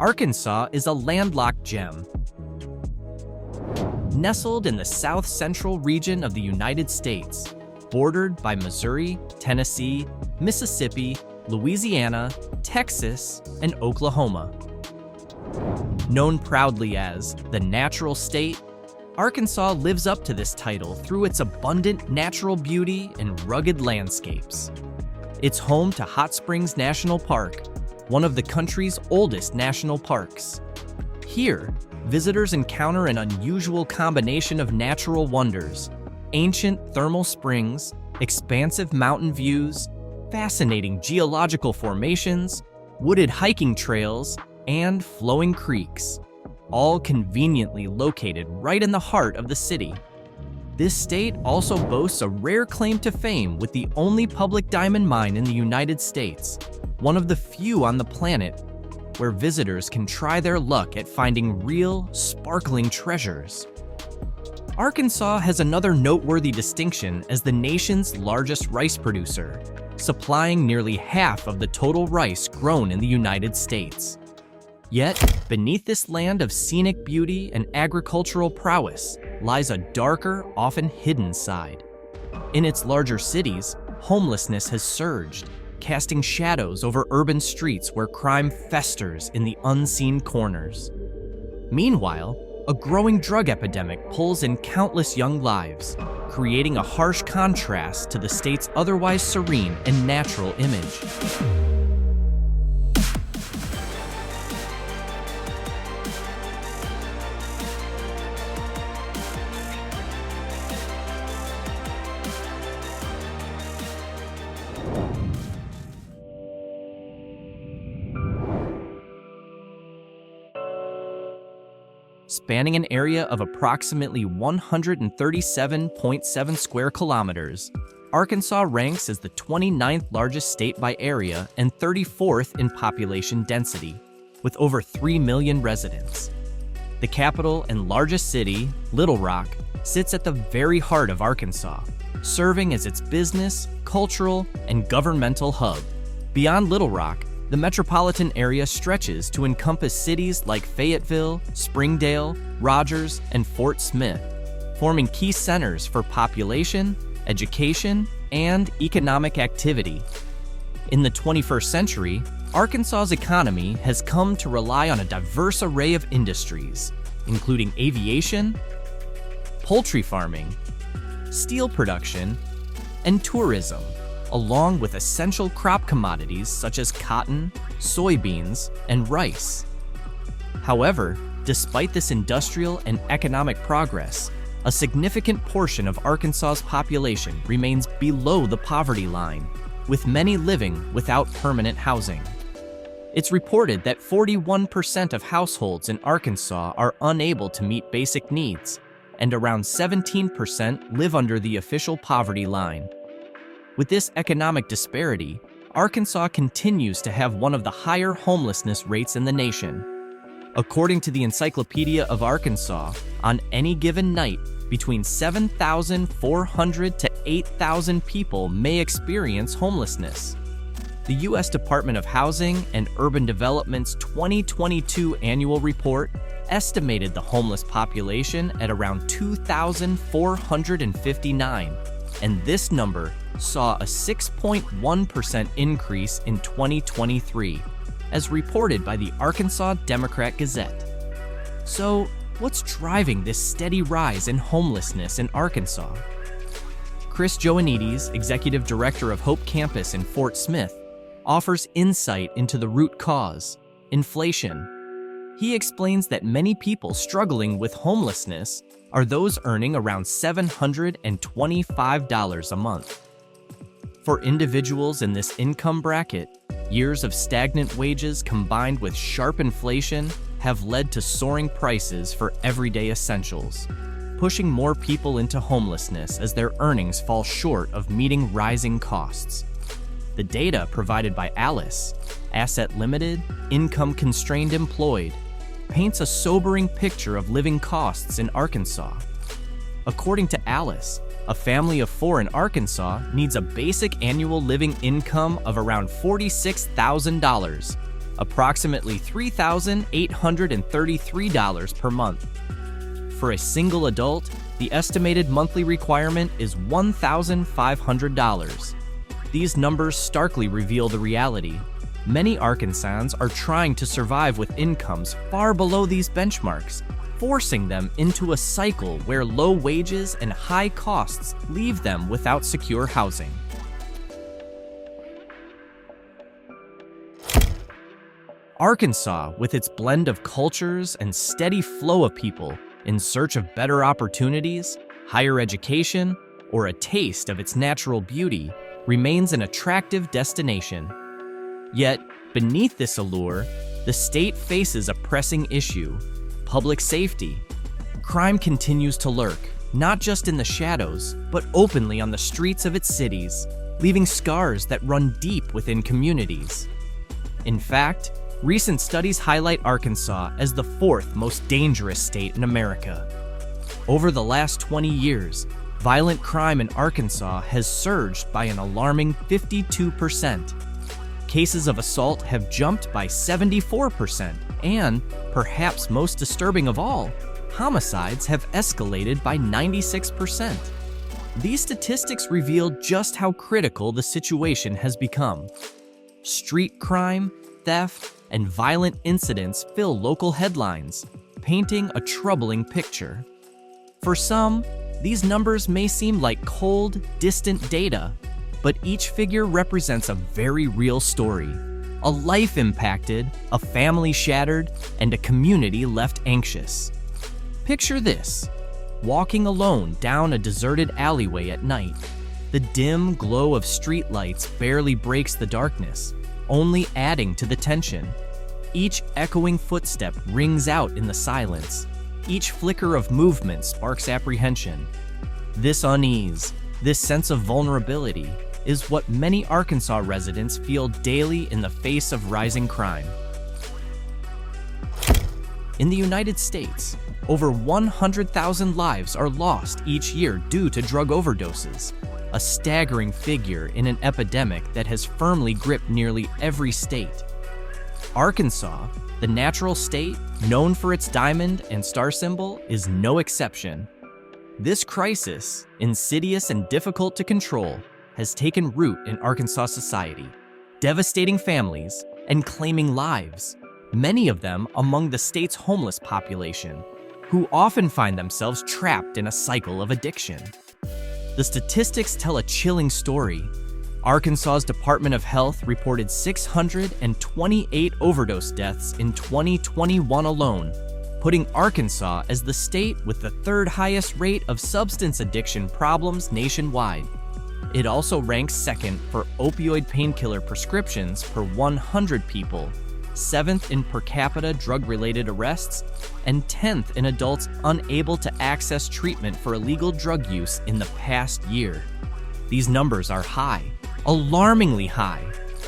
Arkansas is a landlocked gem. Nestled in the south-central region of the United States, bordered by Missouri, Tennessee, Mississippi, Louisiana, Texas, and Oklahoma. Known proudly as the natural state, Arkansas lives up to this title through its abundant natural beauty and rugged landscapes. It's home to Hot Springs National Park, one of the country's oldest national parks. Here, visitors encounter an unusual combination of natural wonders: ancient thermal springs, expansive mountain views, fascinating geological formations, wooded hiking trails, and flowing creeks, all conveniently located right in the heart of the city. This state also boasts a rare claim to fame with the only public diamond mine in the United States, one of the few on the planet where visitors can try their luck at finding real, sparkling treasures. Arkansas has another noteworthy distinction as the nation's largest rice producer, supplying nearly half of the total rice grown in the United States. Yet, beneath this land of scenic beauty and agricultural prowess lies a darker, often hidden side. In its larger cities, homelessness has surged, casting shadows over urban streets where crime festers in the unseen corners. Meanwhile, a growing drug epidemic pulls in countless young lives, creating a harsh contrast to the state's otherwise serene and natural image. Spanning an area of approximately 137.7 square kilometers, Arkansas ranks as the 29th largest state by area and 34th in population density, with over 3 million residents. The capital and largest city, Little Rock, sits at the very heart of Arkansas, serving as its business, cultural, and governmental hub. Beyond Little Rock, the metropolitan area stretches to encompass cities like Fayetteville, Springdale, Rogers, and Fort Smith, forming key centers for population, education, and economic activity. In the 21st century, Arkansas's economy has come to rely on a diverse array of industries, including aviation, poultry farming, steel production, and tourism, along with essential crop commodities such as cotton, soybeans, and rice. However, despite this industrial and economic progress, a significant portion of Arkansas's population remains below the poverty line, with many living without permanent housing. It's reported that 41% of households in Arkansas are unable to meet basic needs, and around 17% live under the official poverty line. With this economic disparity, Arkansas continues to have one of the higher homelessness rates in the nation. According to the Encyclopedia of Arkansas, on any given night, between 7,400 to 8,000 people may experience homelessness. The U.S. Department of Housing and Urban Development's 2022 annual report estimated the homeless population at around 2,459, and this number saw a 6.1% increase in 2023, as reported by the Arkansas Democrat-Gazette. So, what's driving this steady rise in homelessness in Arkansas? Chris Joannides, Executive Director of Hope Campus in Fort Smith, offers insight into the root cause: inflation. He explains that many people struggling with homelessness are those earning around $725 a month. For individuals in this income bracket, years of stagnant wages combined with sharp inflation have led to soaring prices for everyday essentials, pushing more people into homelessness as their earnings fall short of meeting rising costs. The data provided by Alice, Asset Limited, Income Constrained Employed, paints a sobering picture of living costs in Arkansas. According to Alice, a family of 4 in Arkansas needs a basic annual living income of around $46,000, approximately $3,833 per month. For a single adult, the estimated monthly requirement is $1,500. These numbers starkly reveal the reality. Many Arkansans are trying to survive with incomes far below these benchmarks, forcing them into a cycle where low wages and high costs leave them without secure housing. Arkansas, with its blend of cultures and steady flow of people in search of better opportunities, higher education, or a taste of its natural beauty, remains an attractive destination. Yet, beneath this allure, the state faces a pressing issue: public safety. Crime continues to lurk, not just in the shadows, but openly on the streets of its cities, leaving scars that run deep within communities. In fact, recent studies highlight Arkansas as the fourth most dangerous state in America. Over the last 20 years, violent crime in Arkansas has surged by an alarming 52%. Cases of assault have jumped by 74%, and, perhaps most disturbing of all, homicides have escalated by 96%. These statistics reveal just how critical the situation has become. Street crime, theft, and violent incidents fill local headlines, painting a troubling picture. For some, these numbers may seem like cold, distant data, but each figure represents a very real story. A life impacted, a family shattered, and a community left anxious. Picture this: walking alone down a deserted alleyway at night. The dim glow of streetlights barely breaks the darkness, only adding to the tension. Each echoing footstep rings out in the silence. Each flicker of movement sparks apprehension. This unease, this sense of vulnerability, is what many Arkansas residents feel daily in the face of rising crime. In the United States, over 100,000 lives are lost each year due to drug overdoses, a staggering figure in an epidemic that has firmly gripped nearly every state. Arkansas, the natural state known for its diamond and star symbol, is no exception. This crisis, insidious and difficult to control, has taken root in Arkansas society, devastating families and claiming lives, many of them among the state's homeless population, who often find themselves trapped in a cycle of addiction. The statistics tell a chilling story. Arkansas's Department of Health reported 628 overdose deaths in 2021 alone, putting Arkansas as the state with the third highest rate of substance addiction problems nationwide. It also ranks second for opioid painkiller prescriptions per 100 people, 7th in per capita drug-related arrests, and 10th in adults unable to access treatment for illegal drug use in the past year. These numbers are high, alarmingly high,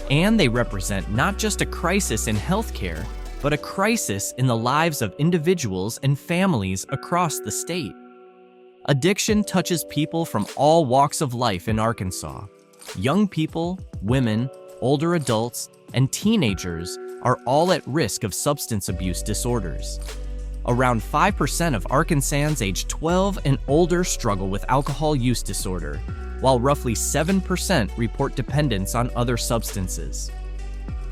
and they represent not just a crisis in healthcare, but a crisis in the lives of individuals and families across the state. Addiction touches people from all walks of life in Arkansas. Young people, women, older adults, and teenagers are all at risk of substance abuse disorders. Around 5% of Arkansans aged 12 and older struggle with alcohol use disorder, while roughly 7% report dependence on other substances.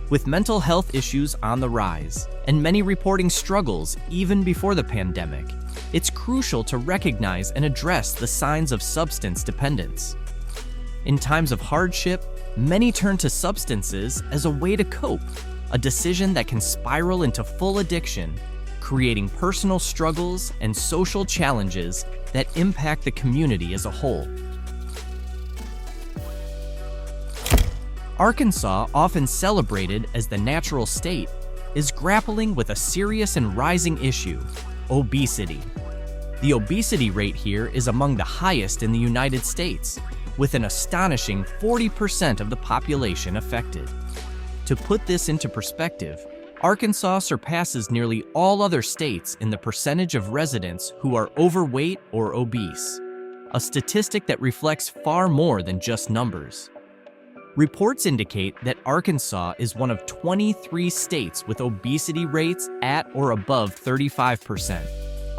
With mental health issues on the rise, and many reporting struggles even before the pandemic, it's crucial to recognize and address the signs of substance dependence. In times of hardship, many turn to substances as a way to cope, a decision that can spiral into full addiction, creating personal struggles and social challenges that impact the community as a whole. Arkansas, often celebrated as the natural state, is grappling with a serious and rising issue: obesity. The obesity rate here is among the highest in the United States, with an astonishing 40% of the population affected. To put this into perspective, Arkansas surpasses nearly all other states in the percentage of residents who are overweight or obese, a statistic that reflects far more than just numbers. Reports indicate that Arkansas is one of 23 states with obesity rates at or above 35%,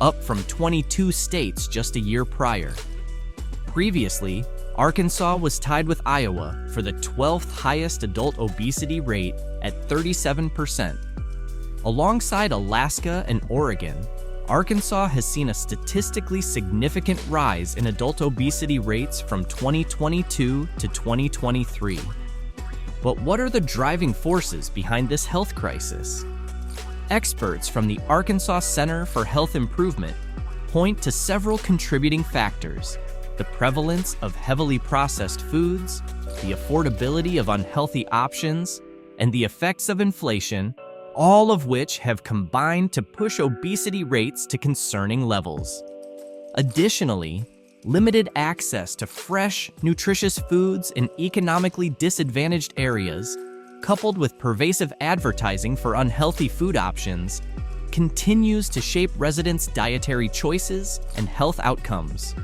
up from 22 states just a year prior. Previously, Arkansas was tied with Iowa for the 12th highest adult obesity rate at 37%. Alongside Alaska and Oregon, Arkansas has seen a statistically significant rise in adult obesity rates from 2022 to 2023. But what are the driving forces behind this health crisis? Experts from the Arkansas Center for Health Improvement point to several contributing factors: the prevalence of heavily processed foods, the affordability of unhealthy options, and the effects of inflation, all of which have combined to push obesity rates to concerning levels. Additionally, limited access to fresh, nutritious foods in economically disadvantaged areas, coupled with pervasive advertising for unhealthy food options, continues to shape residents' dietary choices and health outcomes.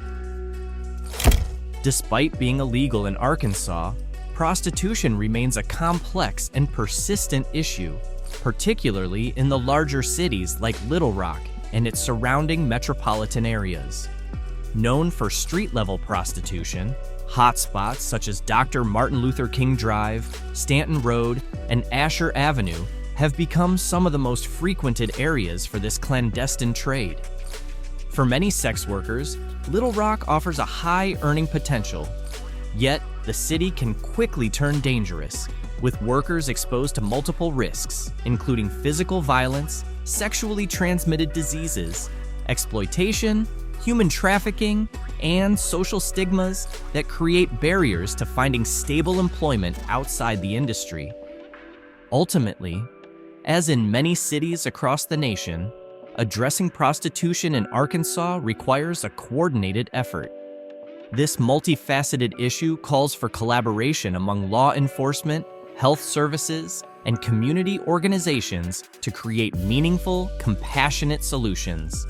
Despite being illegal in Arkansas, prostitution remains a complex and persistent issue, particularly in the larger cities like Little Rock and its surrounding metropolitan areas. Known for street-level prostitution, hotspots such as Dr. Martin Luther King Drive, Stanton Road, and Asher Avenue have become some of the most frequented areas for this clandestine trade. For many sex workers, Little Rock offers a high earning potential, yet the city can quickly turn dangerous, with workers exposed to multiple risks, including physical violence, sexually transmitted diseases, exploitation, human trafficking, and social stigmas that create barriers to finding stable employment outside the industry. Ultimately, as in many cities across the nation, addressing prostitution in Arkansas requires a coordinated effort. This multifaceted issue calls for collaboration among law enforcement, health services, and community organizations to create meaningful, compassionate solutions.